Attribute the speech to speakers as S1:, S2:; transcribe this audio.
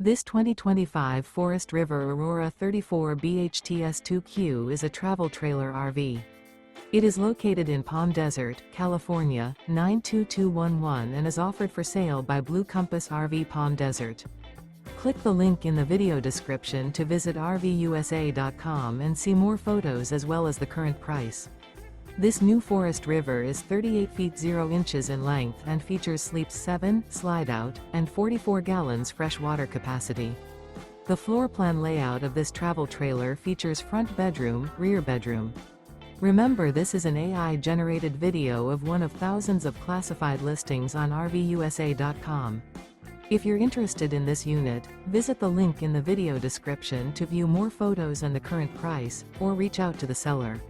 S1: This 2025 Forest River Aurora 34 BHTS2Q is a travel trailer RV. It is located in Palm Desert, California, 92211 and is offered for sale by Blue Compass RV Palm Desert. Click the link in the video description to visit RVUSA.com and see more photos as well as the current price. This new Forest River is 38 feet 0 inches in length and features sleeps 7, Slideout, and 44 gallons fresh water capacity. The floor plan layout of this travel trailer features front bedroom, rear bedroom. Remember, this is an AI-generated video of one of thousands of classified listings on RVUSA.com. If you're interested in this unit, visit the link in the video description to view more photos and the current price, or reach out to the seller.